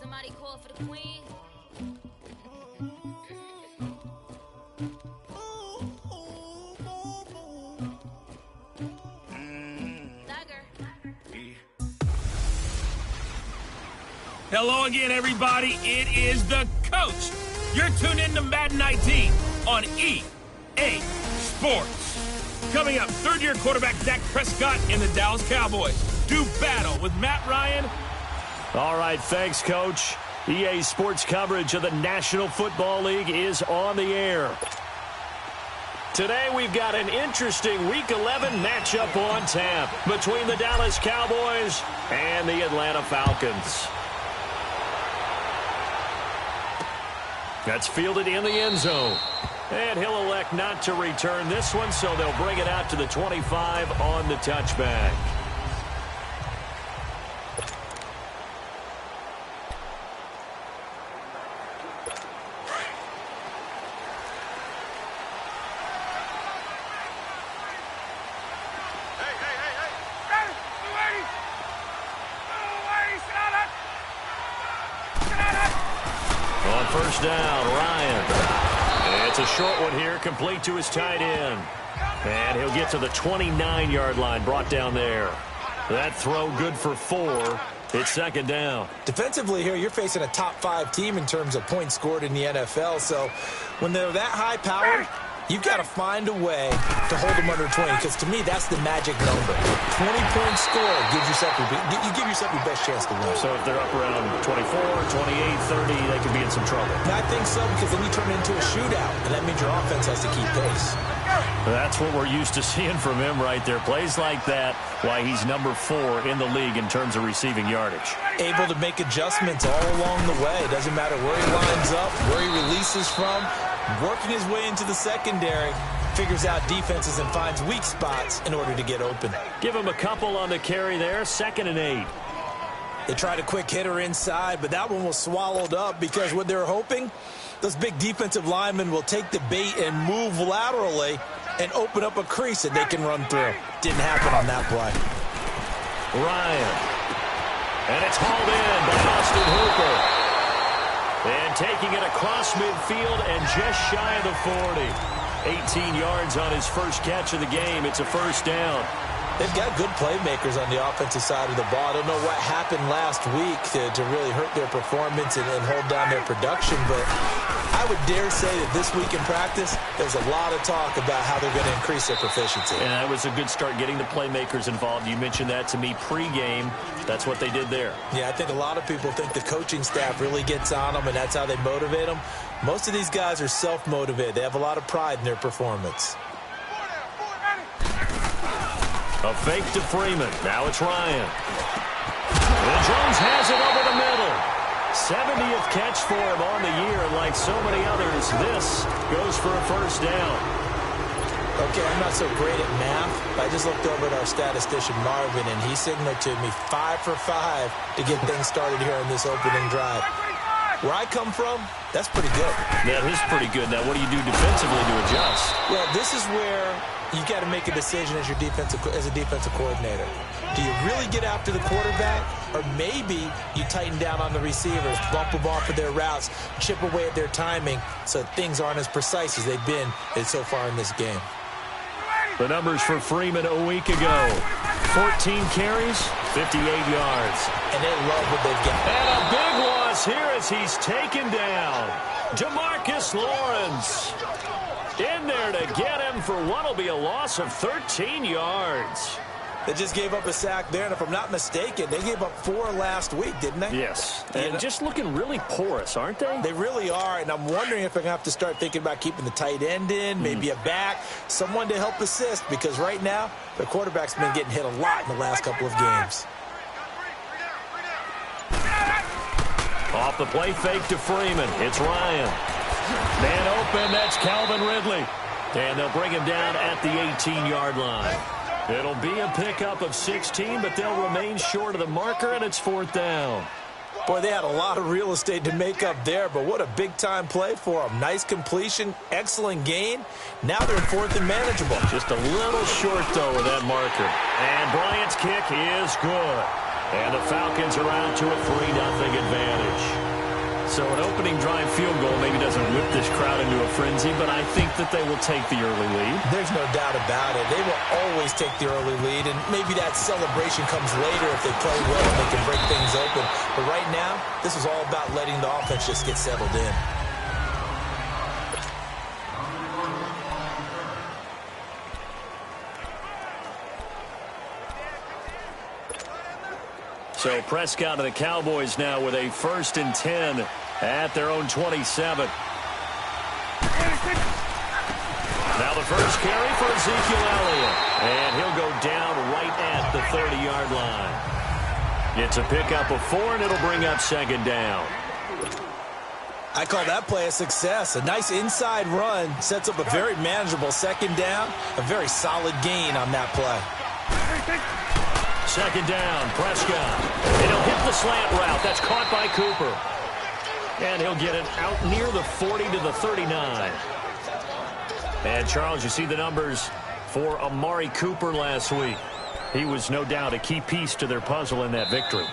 Somebody call for the queen. Hello again, everybody. It is the coach. You're tuned in to Madden 19 on EA Sports. Coming up, third-year quarterback Dak Prescott and the Dallas Cowboys do battle with Matt Ryan. All right, thanks, Coach. EA Sports coverage of the National Football League is on the air. Today, we've got an interesting Week 11 matchup on tap between the Dallas Cowboys and the Atlanta Falcons. That's fielded in the end zone. And he'll elect not to return this one, so they'll bring it out to the 25 on the touchback. First down, Ryan. It's a short one here, complete to his tight end. And he'll get to the 29-yard line, brought down there. That throw good for 4. It's second down. Defensively here, you're facing a top-5 team in terms of points scored in the NFL. So when they're that high-powered, you've got to find a way to hold them under 20, because to me, that's the magic number. 20-point score gives yourself you give yourself your best chance to win. So if they're up around 24, 28, 30, they could be in some trouble. I think so, because then you turn it into a shootout, and that means your offense has to keep pace. That's what we're used to seeing from him right there. Plays like that, why he's number 4 in the league in terms of receiving yardage. Able to make adjustments all along the way. It doesn't matter where he lines up, where he releases from. Working his way into the secondary, figures out defenses and finds weak spots in order to get open. Give him a couple on the carry there, 2nd and 8. They tried a quick hitter inside, but that one was swallowed up because what they're hoping, those big defensive linemen will take the bait and move laterally and open up a crease that they can run through. Didn't happen on that play. Ryan. And it's hauled in by Austin Hooper. And taking it across midfield and just shy of the 40. 18 yards on his first catch of the game. It's a first down. They've got good playmakers on the offensive side of the ball. I don't know what happened last week to really hurt their performance and hold down their production, but I would dare say that this week in practice, there's a lot of talk about how they're going to increase their proficiency. And that was a good start, getting the playmakers involved. You mentioned that to me pregame. That's what they did there. Yeah, I think a lot of people think the coaching staff really gets on them, and that's how they motivate them. Most of these guys are self-motivated. They have a lot of pride in their performance. A fake to Freeman. Now it's Ryan. And Jones has it over the middle. 70th catch for him on the year. Like so many others, this goes for a first down. Okay, I'm not so great at math, but I just looked over at our statistician, Marvin, and he signaled to me 5 for 5 to get things started here on this opening drive. Where I come from, that's pretty good. That is pretty good. Now, what do you do defensively to adjust? Well, this is where you got to make a decision as a defensive coordinator. Do you really get after the quarterback, or maybe you tighten down on the receivers, bump them off of their routes, chip away at their timing so things aren't as precise as they've been so far in this game? The numbers for Freeman a week ago. 14 carries, 58 yards. And they love what they've got. And a big loss here as he's taken down. Demarcus Lawrence in there to get him for what will be a loss of 13 yards. They just gave up a sack there, and if I'm not mistaken, they gave up 4 last week, didn't they? Yes, and just looking really porous, aren't they? They really are, and I'm wondering if they're going to have to start thinking about keeping the tight end in, maybe a back, someone to help assist, because right now, the quarterback's been getting hit a lot in the last couple of games. Off the play fake to Freeman. It's Ryan. Man open, that's Calvin Ridley. And they'll bring him down at the 18-yard line. It'll be a pickup of 16, but they'll remain short of the marker, and it's 4th down. Boy, they had a lot of real estate to make up there, but what a big-time play for them. Nice completion, excellent gain. Now they're in 4th and manageable. Just a little short, though, with that marker. And Bryant's kick is good. And the Falcons are out to a 3-0 advantage. So an opening drive field goal maybe doesn't whip this crowd into a frenzy, but I think that they will take the early lead. There's no doubt about it. They will always take the early lead, and maybe that celebration comes later if they play well and they can break things open. But right now, this is all about letting the offense just get settled in. So Prescott and the Cowboys now with a 1st and 10 at their own 27. Now the first carry for Ezekiel Elliott. And he'll go down right at the 30-yard line. It's a pickup of 4, and it'll bring up 2nd down. I call that play a success. A nice inside run sets up a very manageable 2nd down. A very solid gain on that play. 2nd down, Prescott. And he'll hit the slant route. That's caught by Cooper. And he'll get it out near the 40 to the 39. And, Charles, you see the numbers for Amari Cooper last week. He was no doubt a key piece to their puzzle in that victory.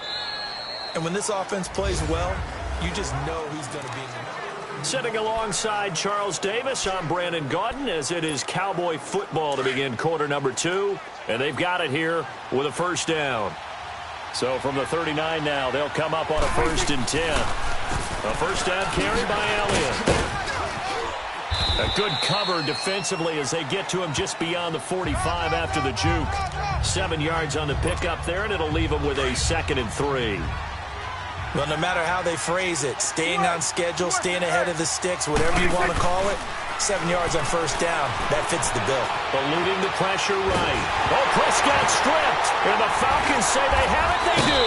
And when this offense plays well, you just know he's going to be in the... Sitting alongside Charles Davis, I'm Brandon Gaudin, as it is Cowboy football to begin quarter number 2. And they've got it here with a 1st down. So from the 39 now, they'll come up on a 1st and 10. A 1st down carry by Elliott. A good cover defensively as they get to him just beyond the 45 after the juke. 7 yards on the pickup there, and it'll leave him with a 2nd and 3. Well, no matter how they phrase it, staying on schedule, staying ahead of the sticks, whatever you want to call it, 7 yards on 1st down, that fits the bill. Eluding the pressure right. Oh, Prescott stripped. And the Falcons say they have it. They do.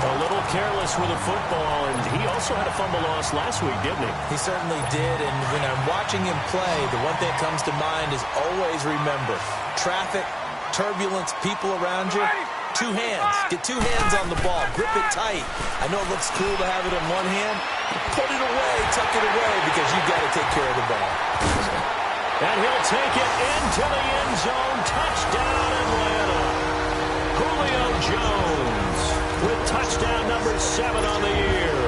A little careless with the football, and he also had a fumble loss last week, didn't he? He certainly did, and when I'm watching him play, the one thing that comes to mind is always remember, traffic, turbulence, people around you, 2 hands. Get 2 hands on the ball. Grip it tight. I know it looks cool to have it in one hand. Put it away, tuck it away, because you've got to take care of the ball. And he'll take it into the end zone. Touchdown, Atlanta. Julio Jones with touchdown number 7 on the year.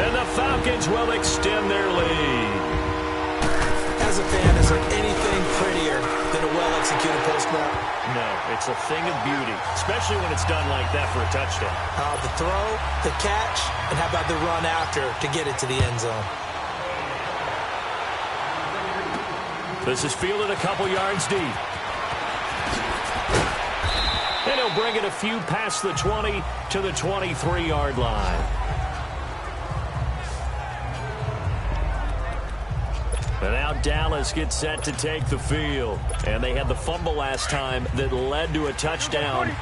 And the Falcons will extend their lead. As a fan, is there anything prettier than a well-executed post route? No, it's a thing of beauty, especially when it's done like that for a touchdown. The throw, the catch, and how about the run after to get it to the end zone? This is fielded a couple yards deep. And he'll bring it a few past the 20 to the 23-yard line. And now Dallas gets set to take the field. And they had the fumble last time that led to a touchdown.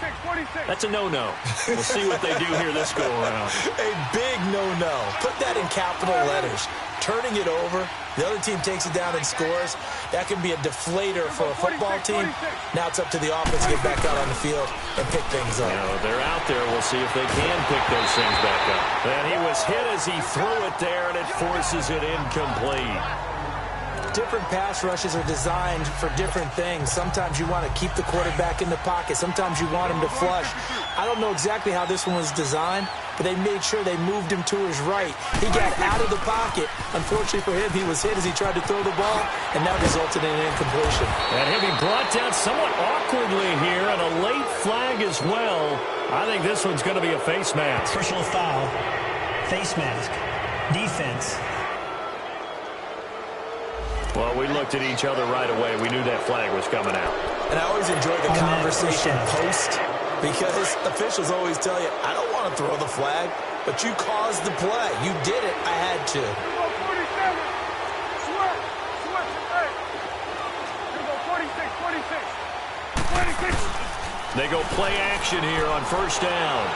That's a no-no. We'll see what they do here this go-around. A big no-no. Put that in capital letters. Turning it over, the other team takes it down and scores. That can be a deflator for a football team. Now it's up to the offense to get back out on the field and pick things up. You know, they're out there. We'll see if they can pick those things back up. And he was hit as he threw it there, and it forces it incomplete. Different pass rushes are designed for different things. Sometimes you want to keep the quarterback in the pocket. Sometimes you want him to flush. I don't know exactly how this one was designed, but they made sure they moved him to his right. He got out of the pocket. Unfortunately for him, he was hit as he tried to throw the ball, and that resulted in an incompletion. And he'll be brought down somewhat awkwardly here, and a late flag as well. I think this one's going to be a face mask. Personal foul, face mask, defense. Well, we looked at each other right away. We knew that flag was coming out. And I always enjoy the conversation post, because officials always tell you, I don't want to throw the flag, but you caused the play. You did it. I had to. They go play action here on 1st down.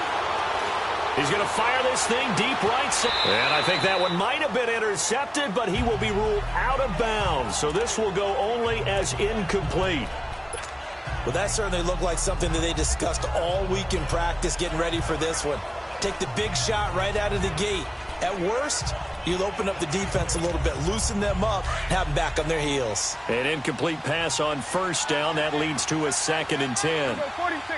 He's going to fire this thing deep right. And I think that one might have been intercepted, but he will be ruled out of bounds. So this will go only as incomplete. Well, that certainly looked like something that they discussed all week in practice getting ready for this one. Take the big shot right out of the gate. At worst, You'll open up the defense a little bit, loosen them up, have them back on their heels. An incomplete pass on first down. That leads to a 2nd and 10. 46.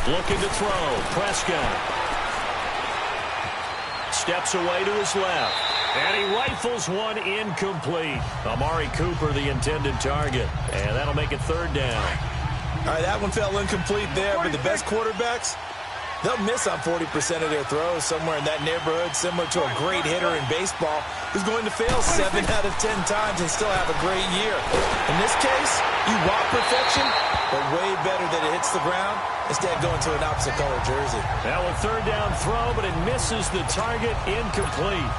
Looking to throw. Prescott steps away to his left. And he rifles one incomplete. Amari Cooper, the intended target. And that'll make it 3rd down. All right, that one fell incomplete there, but the best quarterbacks, they'll miss on 40% of their throws, somewhere in that neighborhood, similar to a great hitter in baseball who's going to fail 7 out of 10 times and still have a great year. In this case, you want perfection, but way better that it hits the ground instead of going to an opposite color jersey. Now a 3rd down throw, but it misses the target, incomplete.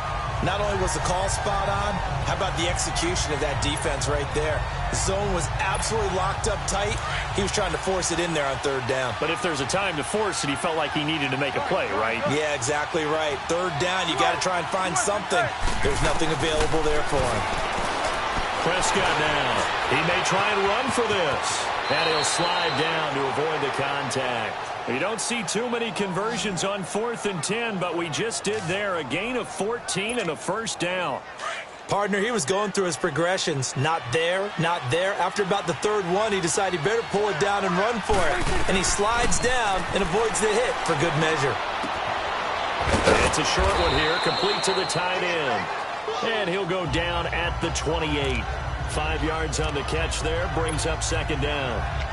Not only was the call spot on, how about the execution of that defense right there? The zone was absolutely locked up tight. He was trying to force it in there on 3rd down. But if there's a time to force it, he felt like he needed to make a play, right? Yeah, exactly right. 3rd down, you got to try and find something. There's nothing available there for him. Prescott now. He may try and run for this. And he'll slide down to avoid the contact. You don't see too many conversions on 4th and 10, but we just did there. A gain of 14 and a 1st down. Partner, he was going through his progressions. Not there, not there. After about the 3rd one, he decided he better pull it down and run for it. And he slides down and avoids the hit for good measure. It's a short one here, complete to the tight end. And he'll go down at the 28. 5 yards on the catch there, brings up 2nd down.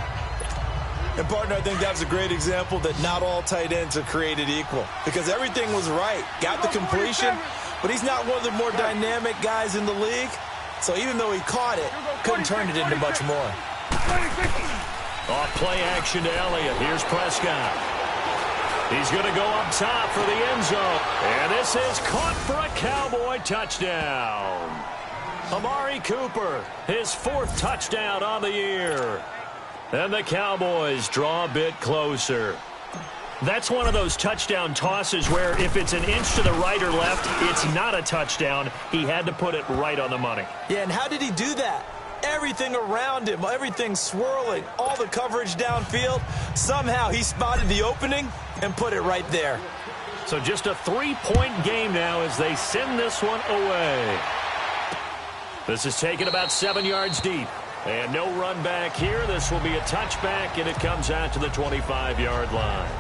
And, partner, I think that was a great example that not all tight ends are created equal. Because everything was right. Got the completion, but he's not one of the more dynamic guys in the league. So even though he caught it, couldn't turn it into much more. Off play action to Elliott. Here's Prescott. He's going to go up top for the end zone. And this is caught for a Cowboy touchdown. Amari Cooper, his 4th touchdown on the year. And the Cowboys draw a bit closer. That's one of those touchdown tosses where if it's an inch to the right or left, it's not a touchdown. He had to put it right on the money. Yeah, and how did he do that? Everything around him, everything swirling, all the coverage downfield. Somehow he spotted the opening and put it right there. So just a 3-point game now as they send this one away. This is taken about 7 yards deep. And no run back here. This will be a touchback, and it comes out to the 25-yard line.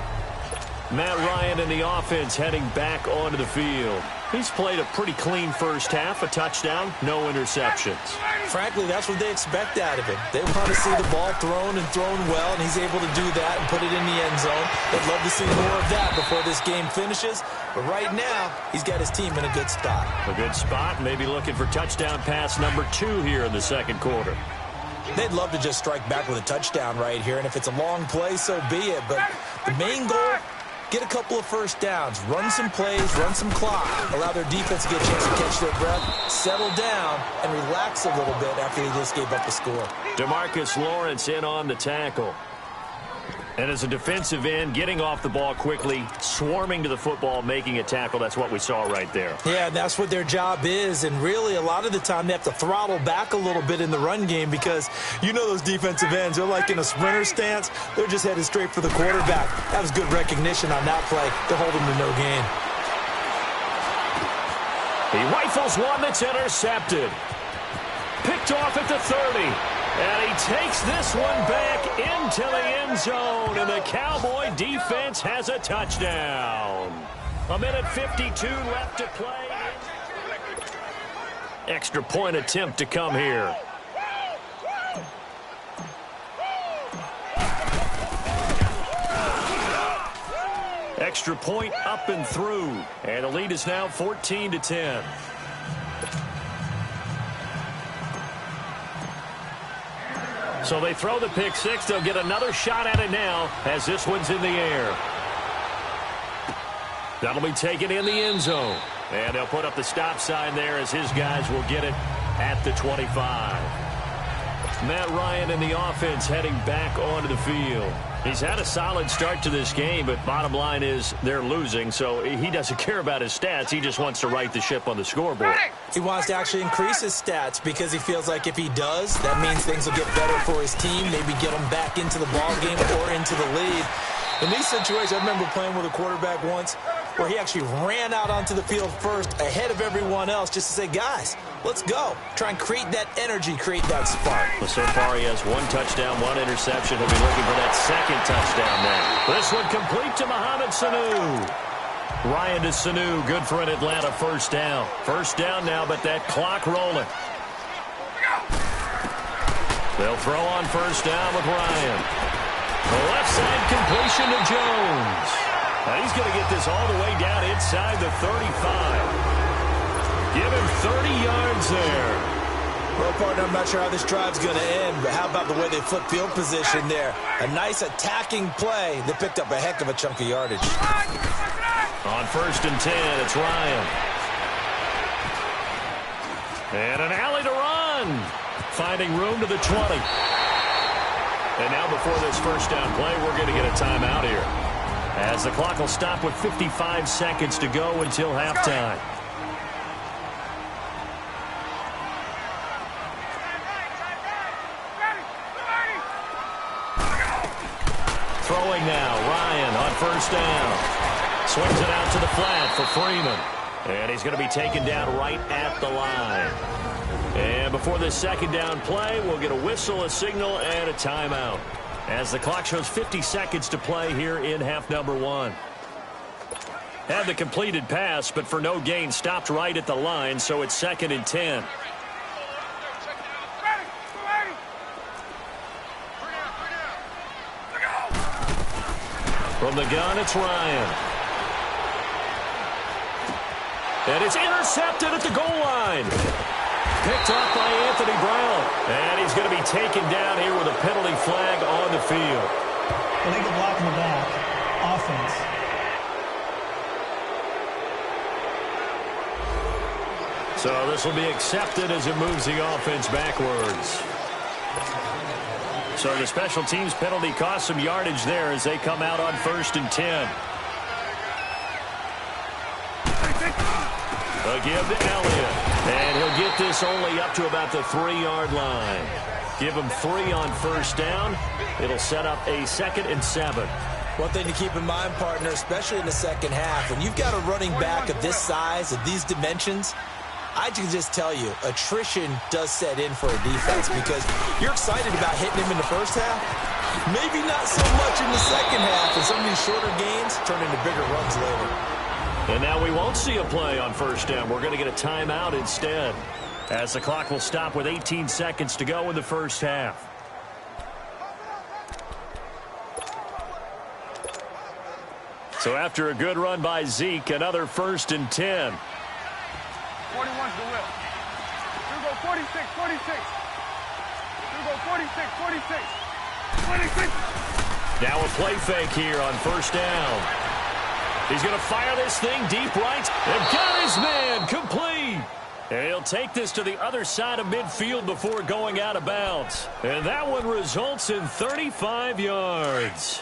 Matt Ryan in the offense heading back onto the field. He's played a pretty clean first half, a touchdown, no interceptions. Frankly, that's what they expect out of him. They want to see the ball thrown and thrown well, and he's able to do that and put it in the end zone. They'd love to see more of that before this game finishes. But right now, he's got his team in a good spot. A good spot, maybe looking for touchdown pass number 2 here in the 2nd quarter. They'd love to just strike back with a touchdown right here, and if it's a long play, so be it. But the main goal, get a couple of first downs, run some plays, run some clock, allow their defense to get a chance to catch their breath, settle down, and relax a little bit after they just gave up the score. DeMarcus Lawrence in on the tackle. And as a defensive end, getting off the ball quickly, swarming to the football, making a tackle, that's what we saw right there. Yeah, that's what their job is, and really a lot of the time they have to throttle back a little bit in the run game because you know those defensive ends, they're like in a sprinter stance. They're just headed straight for the quarterback. That was good recognition on that play. They're holding to no gain. He rifles one that's intercepted. Picked off at the 30. And he takes this one back into the end zone, and the Cowboy defense has a touchdown. 1:52 left to play. Extra point attempt to come here. Extra point up and through, and the lead is now 14-10. So they throw the pick six. They'll get another shot at it now as this one's in the air. That'll be taken in the end zone. And they'll put up the stop sign there as his guys will get it at the 25. Matt Ryan in the offense heading back onto the field. He's had a solid start to this game, but bottom line is they're losing, so he doesn't care about his stats. He just wants to right the ship on the scoreboard. He wants to actually increase his stats because he feels like if he does, that means things will get better for his team, maybe get him back into the ball game or into the lead. In these situations, I remember playing with a quarterback once. where he actually ran out onto the field first ahead of everyone else just to say, guys, let's go. Try and create that energy, create that spark. Well, so far he has 1 touchdown, 1 interception. He'll be looking for that second touchdown now. This one complete to Mohamed Sanu. Ryan to Sanu, good for an Atlanta first down. First down now, but that clock rolling. They'll throw on first down with Ryan. The left side completion to Jones. Now he's going to get this all the way down inside the 35. Give him 30 yards there. Well, partner, I'm not sure how this drive's going to end, but how about the way they flip field position there? A nice attacking play. They picked up a heck of a chunk of yardage. On first and 10, it's Ryan. And an alley to run. Finding room to the 20. And now before this first down play, we're going to get a timeout here, as the clock will stop with 55 seconds to go until halftime. Throwing now, Ryan on first down. Swings it out to the flat for Freeman. And he's going to be taken down right at the line. And before this second down play, we'll get a whistle, a signal, and a timeout, as the clock shows 50 seconds to play here in half number 1. Had the completed pass, but for no gain, stopped right at the line, so it's 2nd and 10. From the gun, it's Ryan. And it's intercepted at the goal line. Picked off by Anthony Brown. And he's going to be taken down here with a penalty flag on the field. Illegal block in the back. Offense. So this will be accepted as it moves the offense backwards. So the special teams penalty cost some yardage there as they come out on first and 10. A give to Elliott. And he'll get this only up to about the 3-yard line. Give him 3 on first down. It'll set up a 2nd and 7. One thing to keep in mind, partner, especially in the second half, when you've got a running back of this size, of these dimensions, I can just tell you, attrition does set in for a defense, because you're excited about hitting him in the first half. Maybe not so much in the second half, and some of these shorter gains turn into bigger runs later. And now we won't see a play on first down. We're going to get a timeout instead, as the clock will stop with 18 seconds to go in the first half. So after a good run by Zeke, another 1st and 10. 41's the will. Here go 46, 46. Here go 46, 46. 26. Now a play fake here on first down. He's going to fire this thing deep right. And got his man complete. And he'll take this to the other side of midfield before going out of bounds. And that one results in 35 yards.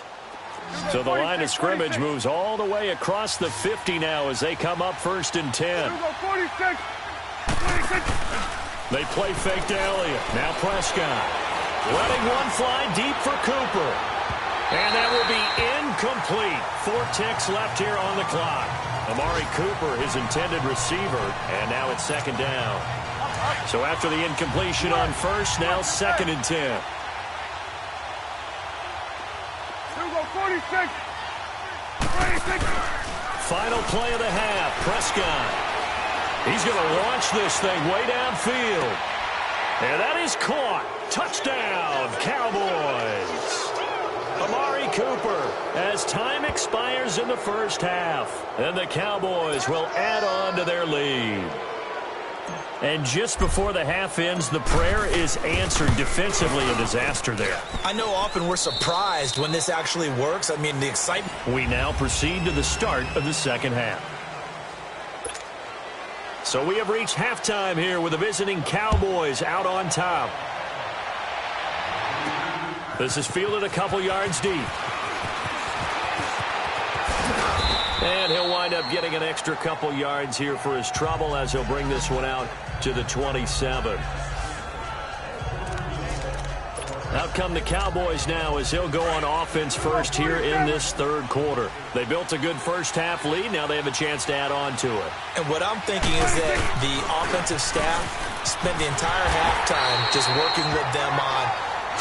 So the line of scrimmage moves all the way across the 50 now as they come up 1st and 10. Here go 46. 46. They play fake to Elliott. Now Prescott. Letting one fly deep for Cooper. And that will be incomplete. 4 ticks left here on the clock. Amari Cooper, his intended receiver, and now it's 2nd down. So after the incompletion on first, now 2nd and 10. Here go 46. 46. Final play of the half, Prescott. He's going to launch this thing way downfield. And that is caught. Touchdown, Cowboys. Amari Cooper, as time expires in the first half, and the Cowboys will add on to their lead. And just before the half ends, the prayer is answered. Defensively, a disaster there. I know often we're surprised when this actually works. I mean, the excitement. We now proceed to the start of the second half. So we have reached halftime here with the visiting Cowboys out on top. This is fielded a couple yards deep. And he'll wind up getting an extra couple yards here for his trouble as he'll bring this one out to the 27. Out come the Cowboys now as they'll go on offense first here in this third quarter. They built a good first-half lead. Now they have a chance to add on to it. And what I'm thinking is that the offensive staff spent the entire halftime just working with them on,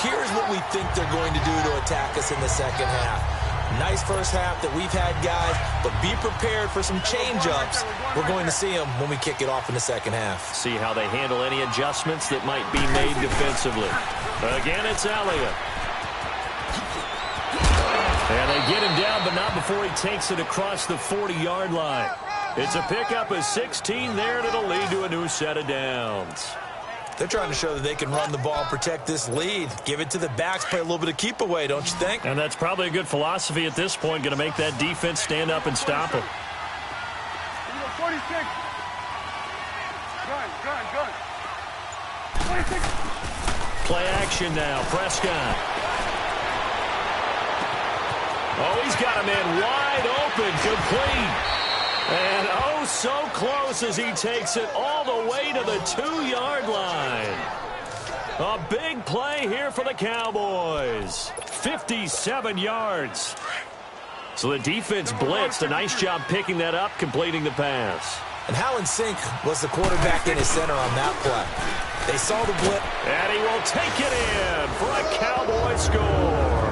here's what we think they're going to do to attack us in the second half. Nice first half that we've had, guys, but be prepared for some change-ups. We're going to see them when we kick it off in the second half. See how they handle any adjustments that might be made defensively. Again, it's Elliott. And they get him down, but not before he takes it across the 40-yard line. It's a pickup of 16 there, and it'll lead to a new set of downs. They're trying to show that they can run the ball and protect this lead. Give it to the backs, play a little bit of keep away, don't you think? And that's probably a good philosophy at this point, going to make that defense stand up and stop them. 46. Gun. 26. Play action now, Prescott. Oh, he's got him in wide open, complete. And oh, so close as he takes it all the way to the 2-yard line. A big play here for the Cowboys. 57 yards. So the defense blitzed. A nice job picking that up, completing the pass. And how in sync was the quarterback in his center on that play? They saw the blitz. And he will take it in for a Cowboy score.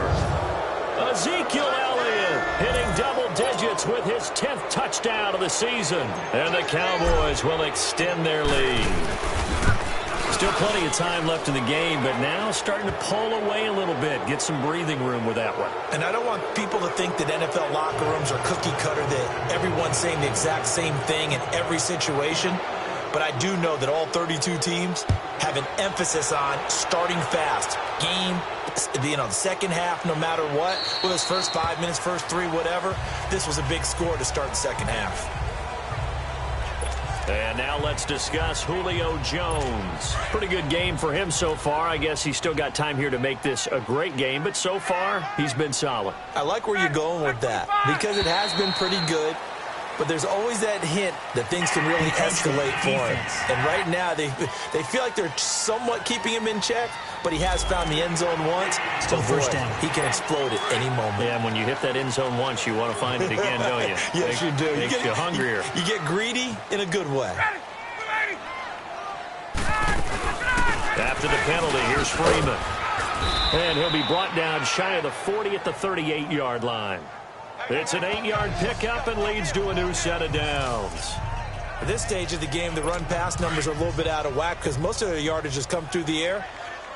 Ezekiel Elliott hitting double digits with his 10th touchdown of the season. And the Cowboys will extend their lead. Still plenty of time left in the game, but now starting to pull away a little bit. Get some breathing room with that one. And I don't want people to think that NFL locker rooms are cookie cutter, that everyone's saying the exact same thing in every situation. But I do know that all 32 teams have an emphasis on starting fast. Game, the second half, no matter what. Well, those first 5 minutes, first 3, whatever. This was a big score to start the second half. And now let's discuss Julio Jones. Pretty good game for him so far. I guess he's still got time here to make this a great game, but so far, he's been solid. I like where you're going with that because it has been pretty good. But there's always that hint that things can really escalate for him. And right now, they feel like they're somewhat keeping him in check, but he has found the end zone once. Still first down. He can explode at any moment. Yeah, and when you hit that end zone once, you want to find it again, don't you? Yes, you do. Makes you hungrier. You get greedy in a good way. After the penalty, here's Freeman. And he'll be brought down shy of the 40 at the 38-yard line. It's an 8-yard pickup and leads to a new set of downs. At this stage of the game, the run-pass numbers are a little bit out of whack because most of the yardage has come through the air.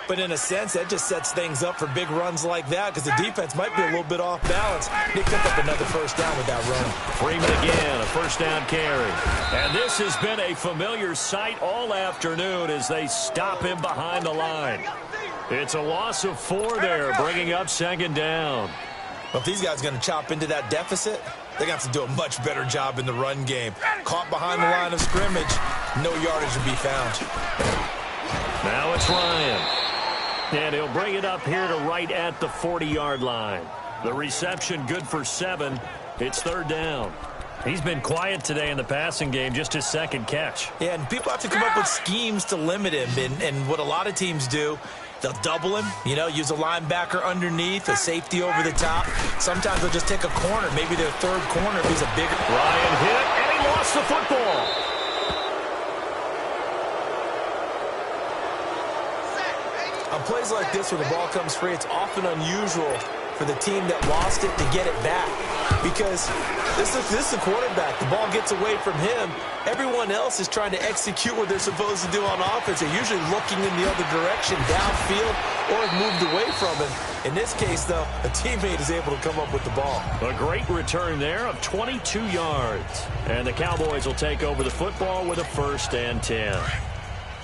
But in a sense, that just sets things up for big runs like that because the defense might be a little bit off balance. They pick up another first down with that run. Freeman again, a first down carry. And this has been a familiar sight all afternoon as they stop him behind the line. It's a loss of 4 there, bringing up second down. Well, if these guys are going to chop into that deficit, they're going to have to do a much better job in the run game. Caught behind the line of scrimmage, no yardage to be found. Now it's Ryan. And he'll bring it up here to right at the 40-yard line. The reception good for 7. It's third down. He's been quiet today in the passing game, just his second catch. Yeah, and people have to come up with schemes to limit him. And what a lot of teams do, they'll double him, use a linebacker underneath, a safety over the top. Sometimes they'll just take a corner, maybe their third corner if he's a bigger. Ryan hit, and he lost the football. On plays like this where the ball comes free, it's often unusual for the team that lost it to get it back. Because this is the quarterback. The ball gets away from him. Everyone else is trying to execute what they're supposed to do on offense. They're usually looking in the other direction, downfield, or have moved away from him. In this case, though, a teammate is able to come up with the ball. A great return there of 22 yards. And the Cowboys will take over the football with a 1st and 10.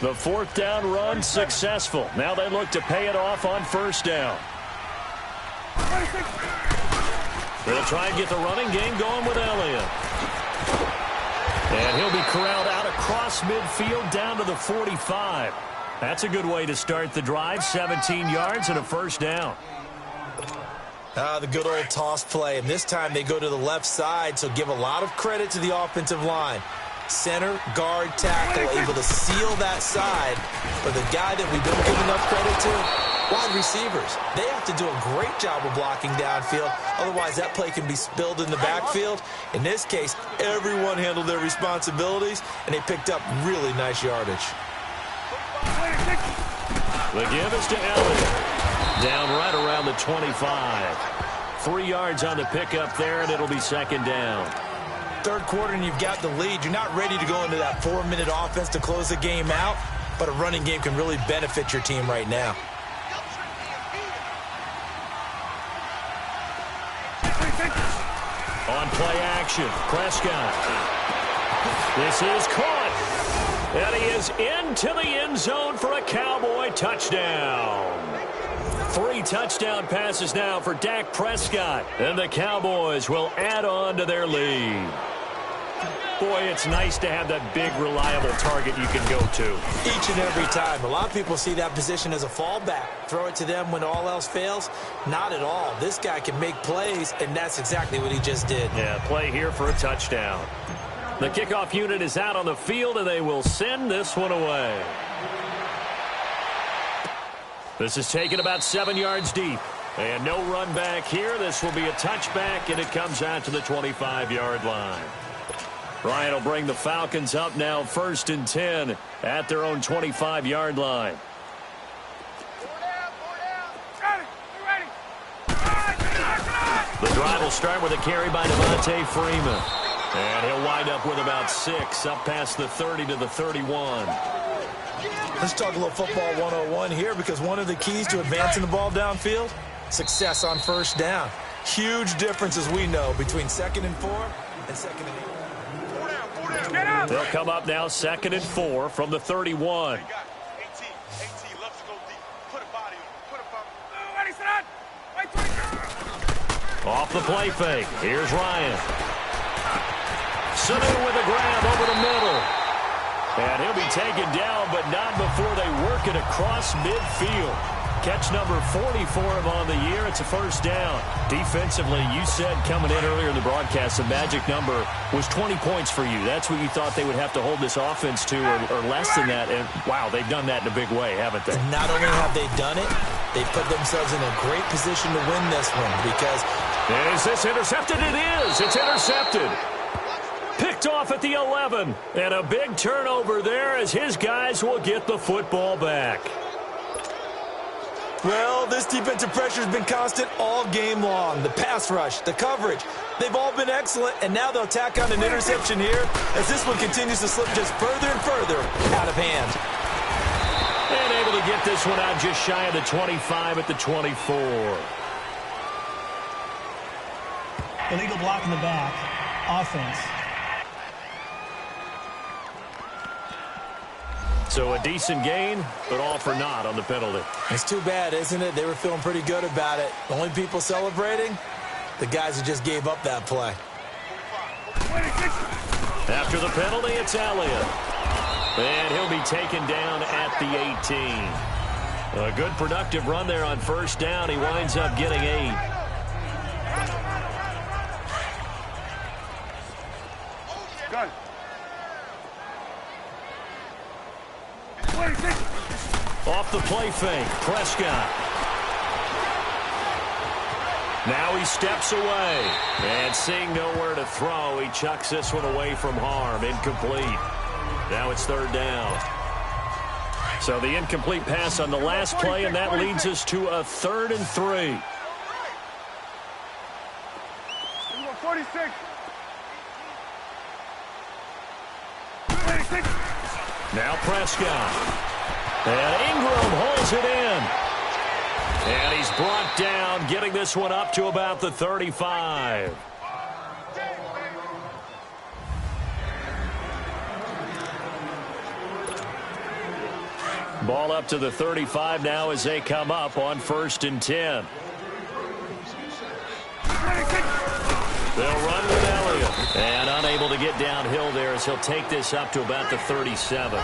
The 4th down run successful. Now they look to pay it off on 1st down. They'll try and get the running game going with Elliott. And he'll be corralled out across midfield down to the 45. That's a good way to start the drive. 17 yards and a 1st down. The good old toss play. And this time they go to the left side, so give a lot of credit to the offensive line. Center, guard, tackle, able to seal that side. But the guy that we don't give enough credit to, Wide receivers, they have to do a great job of blocking downfield. Otherwise, that play can be spilled in the backfield. In this case, everyone handled their responsibilities, and they picked up really nice yardage. The give is to Elliott. Down right around the 25. 3 yards on the pickup there, and it'll be second down. Third quarter, and you've got the lead. You're not ready to go into that 4-minute offense to close the game out, but a running game can really benefit your team right now. On play action, Prescott. This is caught. And he is into the end zone for a Cowboy touchdown. 3 touchdown passes now for Dak Prescott. And the Cowboys will add on to their lead. Boy, it's nice to have that big, reliable target you can go to. Each and every time. A lot of people see that position as a fallback. Throw it to them when all else fails. Not at all. This guy can make plays, and that's exactly what he just did. Yeah, play here for a touchdown. The kickoff unit is out on the field, and they will send this one away. This is taken about 7 yards deep. And no run back here. This will be a touchback, and it comes out to the 25-yard line. Ryan will bring the Falcons up now 1st and 10 at their own 25-yard line. The drive will start with a carry by Devontae Freeman. And he'll wind up with about 6 up past the 30 to the 31. Let's talk a little football 101 here, because one of the keys to advancing the ball downfield, success on first down. Huge difference, as we know, between 2nd and 4 and 2nd and 8. They'll come up now 2nd and 4 from the 31. Off the play fake. Here's Ryan. Sanu with a grab over the middle. And he'll be taken down, but not before they work it across midfield. Catch number 40 for him on the year. It's a first down. Defensively, you said coming in earlier in the broadcast, the magic number was 20 points for you. That's what you thought they would have to hold this offense to, or less than that. And, wow, they've done that in a big way, haven't they? Not only have they done it, they've put themselves in a great position to win this one, because... Is this intercepted? It is. It's intercepted. Picked off at the 11. And a big turnover there as his guys will get the football back. Well, this defensive pressure has been constant all game long. The pass rush, the coverage, they've all been excellent, and now they'll tack on an interception here as this one continues to slip just further and further out of hand. And able to get this one out just shy of the 25 at the 24. Illegal block in the back. Offense. So a decent gain, but all for naught on the penalty. It's too bad, isn't it? They were feeling pretty good about it. The only people celebrating, the guys who just gave up that play. After the penalty, it's Elliott. And he'll be taken down at the 18. A good productive run there on first down. He winds up getting 8. Good. Off the play fake, Prescott. Now he steps away. And seeing nowhere to throw, he chucks this one away from harm. Incomplete. Now it's 3rd down. So the incomplete pass on the last play, and that leads us to a 3rd and 3. 46. Now Prescott. And Ingram holds it in. And he's brought down, getting this one up to about the 35. Ball up to the 35 now as they come up on 1st and 10. They'll run with Elliott. And unable to get downhill there as he'll take this up to about the 37.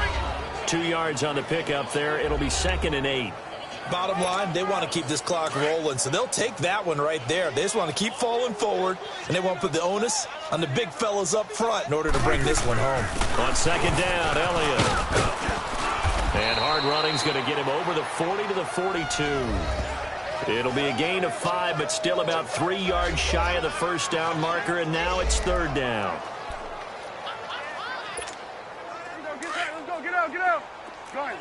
2 yards on the pickup there. It'll be 2nd and 8. Bottom line, they want to keep this clock rolling, so they'll take that one right there. They just want to keep falling forward, and they want to put the onus on the big fellas up front in order to bring this one home. On 2nd down, Elliott. And hard running's going to get him over the 40 to the 42. It'll be a gain of 5, but still about 3 yards shy of the first down marker, and now it's third down. Let's go, get out, get out. Gun.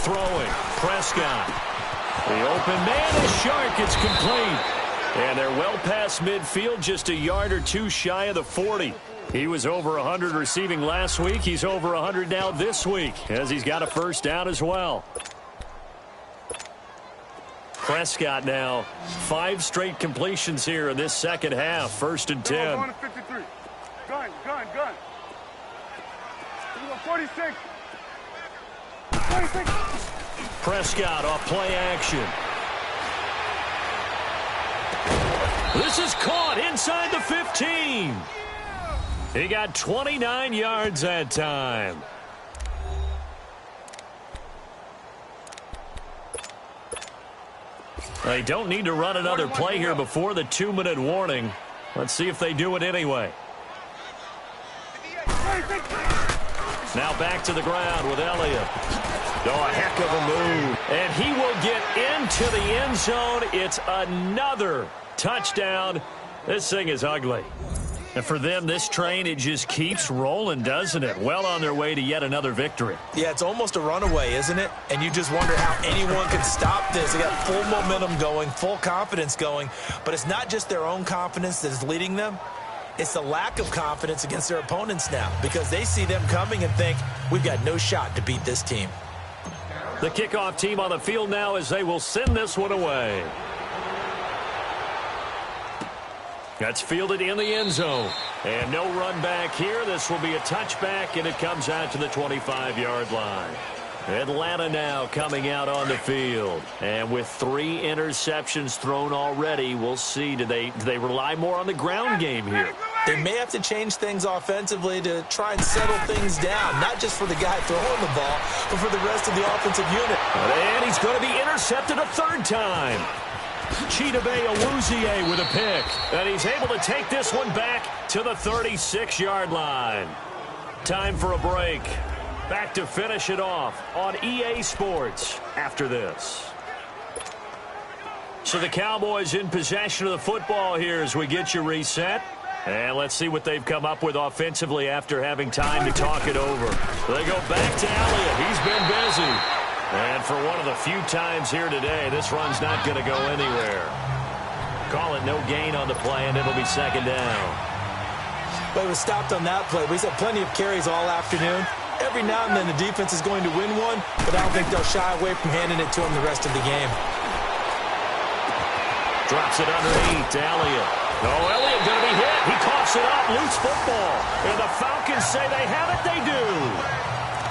Throwing, Prescott. The open man is Shark. It's complete. And they're well past midfield, just a yard or two shy of the 40. He was over 100 receiving last week. He's over 100 now this week, as he's got a first down as well. Prescott now, 5 straight completions here in this second half. 1st and 10. Going to 53. Gun. 46. Prescott off play action. This is caught inside the 15. He got 29 yards that time. They don't need to run another play here before the 2-minute warning. Let's see if they do it anyway. Now back to the ground with Elliott. Oh, a heck of a move. And he will get into the end zone. It's another touchdown. This thing is ugly. And for them, this train, it just keeps rolling, doesn't it? Well on their way to yet another victory. Yeah, it's almost a runaway, isn't it? And you just wonder how anyone can stop this. They got full momentum going, full confidence going. But it's not just their own confidence that is leading them. It's the lack of confidence against their opponents now, because they see them coming and think, we've got no shot to beat this team. The kickoff team on the field now as they will send this one away. That's fielded in the end zone. And no run back here. This will be a touchback, and it comes out to the 25-yard line. Atlanta now coming out on the field. And with 3 interceptions thrown already, we'll see. Do they rely more on the ground game here? They may have to change things offensively to try and settle things down, not just for the guy throwing the ball, but for the rest of the offensive unit. And he's going to be intercepted a 3rd time. Chidobe Awuzie with a pick. And he's able to take this one back to the 36-yard line. Time for a break. Back to finish it off on EA Sports after this. So the Cowboys in possession of the football here as we get you reset. And let's see what they've come up with offensively after having time to talk it over. They go back to Elliott. He's been busy. And for one of the few times here today, this run's not going to go anywhere. Call it no gain on the play, and it'll be 2nd down. But it was stopped on that play. We've had plenty of carries all afternoon. Every now and then the defense is going to win one, but I don't think they'll shy away from handing it to him the rest of the game. Drops it underneath to Elliott. Oh, Elliott going to be hit. He coughs it up. Loose football. And the Falcons say they have it. They do.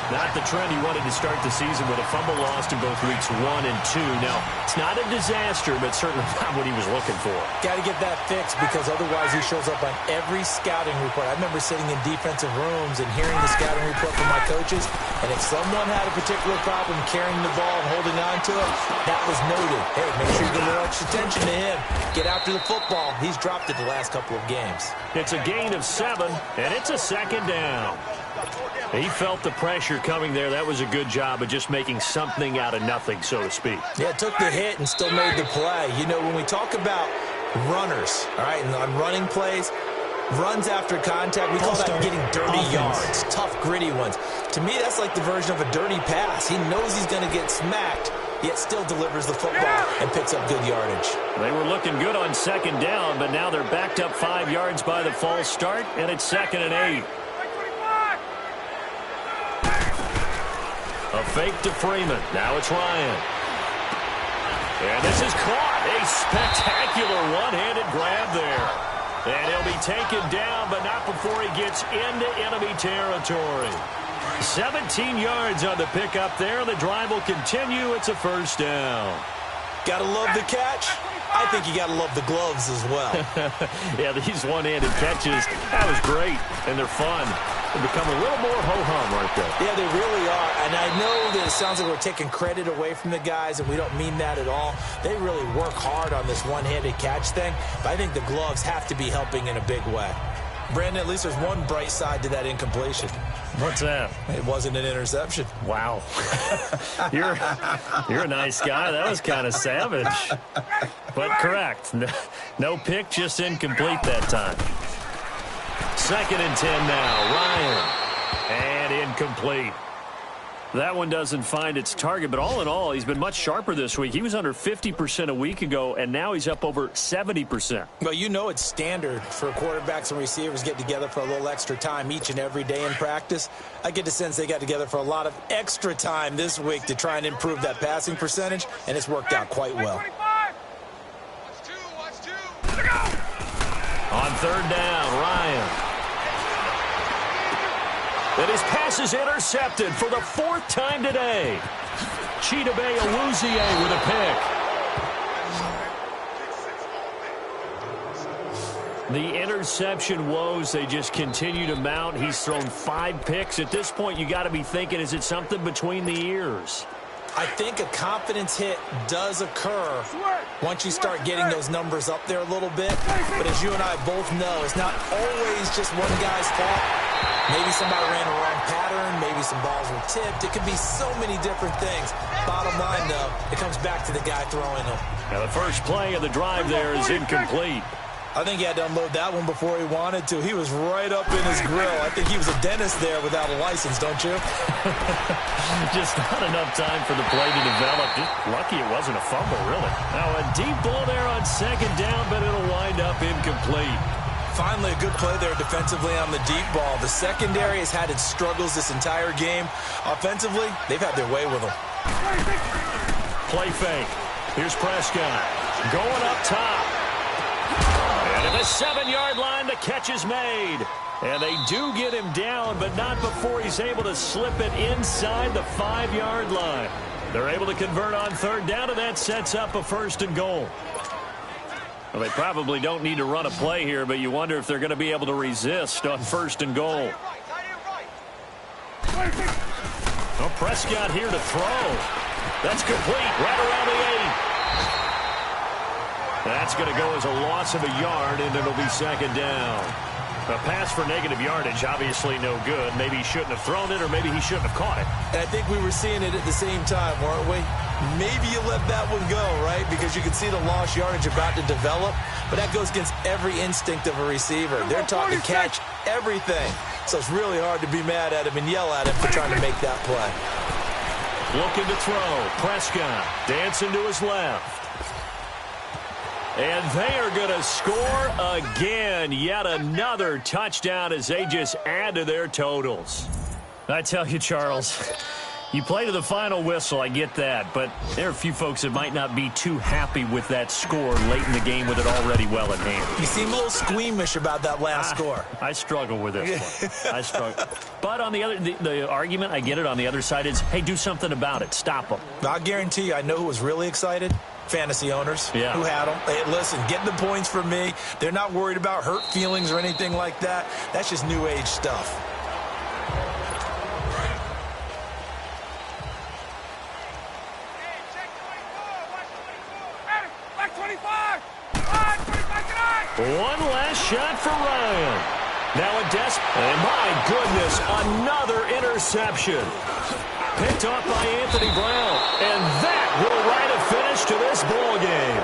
Not the trend he wanted to start the season with a fumble lost in both weeks 1 and 2. Now, it's not a disaster, but certainly not what he was looking for. Got to get that fixed, because otherwise he shows up on every scouting report. I remember sitting in defensive rooms and hearing the scouting report from my coaches, and if someone had a particular problem carrying the ball and holding on to it, that was noted. Hey, make sure you get a little extra attention to him. Get after the football. He's dropped it the last couple of games. It's a gain of 7, and it's a 2nd down. He felt the pressure coming there. That was a good job of just making something out of nothing, so to speak. Yeah, took the hit and still made the play. You know, when we talk about runners, all right, and on running plays, runs after contact, we call that getting dirty yards, tough, gritty ones. To me, that's like the version of a dirty pass. He knows he's going to get smacked, yet still delivers the football and picks up good yardage. They were looking good on 2nd down, but now they're backed up 5 yards by the false start, and it's 2nd and 8. A fake to Freeman. Now it's Ryan. And this is caught. A spectacular one-handed grab there. And he'll be taken down, but not before he gets into enemy territory. 17 yards on the pickup there. The drive will continue. It's a 1st down. Gotta love the catch. I think you gotta love the gloves as well. Yeah, these one-handed catches, that was great, and they're fun. They become a little more ho-hum right there. Yeah, they really are. And I know that it sounds like we're taking credit away from the guys, and we don't mean that at all. They really work hard on this one-handed catch thing, but I think the gloves have to be helping in a big way. Brandon, at least there's one bright side to that incompletion. What's that? It wasn't an interception. Wow. You're a nice guy. That was kind of savage. But correct. No pick, just incomplete that time. 2nd and 10 now. Ryan. And incomplete. That one doesn't find its target, but all in all, he's been much sharper this week. He was under 50% a week ago, and now he's up over 70%. Well, you know it's standard for quarterbacks and receivers get together for a little extra time each and every day in practice. I get the sense they got together for a lot of extra time this week to try and improve that passing percentage, and it's worked out quite well. On 3rd down, Ryan. And his pass is intercepted for the 4th time today. Chidobe Awuzie with a pick. The interception woes, they just continue to mount. He's thrown 5 picks. At this point, you got to be thinking, is it something between the ears? I think a confidence hit does occur once you start getting those numbers up there a little bit. But as you and I both know, it's not always just one guy's fault. Maybe somebody ran the wrong pattern. Maybe some balls were tipped. It could be so many different things. Bottom line, though, it comes back to the guy throwing them. Now, the first play of the drive there is incomplete. I think he had to unload that one before he wanted to. He was right up in his grill. I think he was a dentist there without a license, don't you? Just not enough time for the play to develop. Just lucky it wasn't a fumble, really. Now, a deep ball there on 2nd down, but it'll wind up incomplete. Finally, a good play there defensively on the deep ball. The secondary has had its struggles this entire game. Offensively, they've had their way with them. Play fake. Here's Prescott. Going up top. And at the 7-yard line, the catch is made. And they do get him down, but not before he's able to slip it inside the 5-yard line. They're able to convert on 3rd down, and that sets up a 1st and goal. Well, they probably don't need to run a play here, but you wonder if they're going to be able to resist on 1st and goal. Well, Prescott here to throw. That's complete right around the 8. That's going to go as a loss of a yard, and it'll be 2nd down. A pass for negative yardage, obviously no good. Maybe he shouldn't have thrown it, or maybe he shouldn't have caught it. And I think we were seeing it at the same time, weren't we? Maybe you let that one go, right? Because you can see the lost yardage about to develop. But that goes against every instinct of a receiver. They're taught to catch everything. So it's really hard to be mad at him and yell at him for trying to make that play. Looking to throw. Prescott dancing to his left. And they are going to score again. Yet another touchdown as they just add to their totals. I tell you, Charles, you play to the final whistle, I get that. But there are a few folks that might not be too happy with that score late in the game with it already well in hand. You seem a little squeamish about that last score. I struggle with this one. I struggle. But on the other, the argument, I get it, on the other side is, hey, do something about it. Stop them. I'll guarantee you, I know who was really excited. Fantasy owners who had them. Hey, listen, get the points for me. They're not worried about hurt feelings or anything like that. That's just new age stuff. One last shot for Ryan. Now a and my goodness, another interception. Picked off by Anthony Brown. And that will write a finish to this ball game.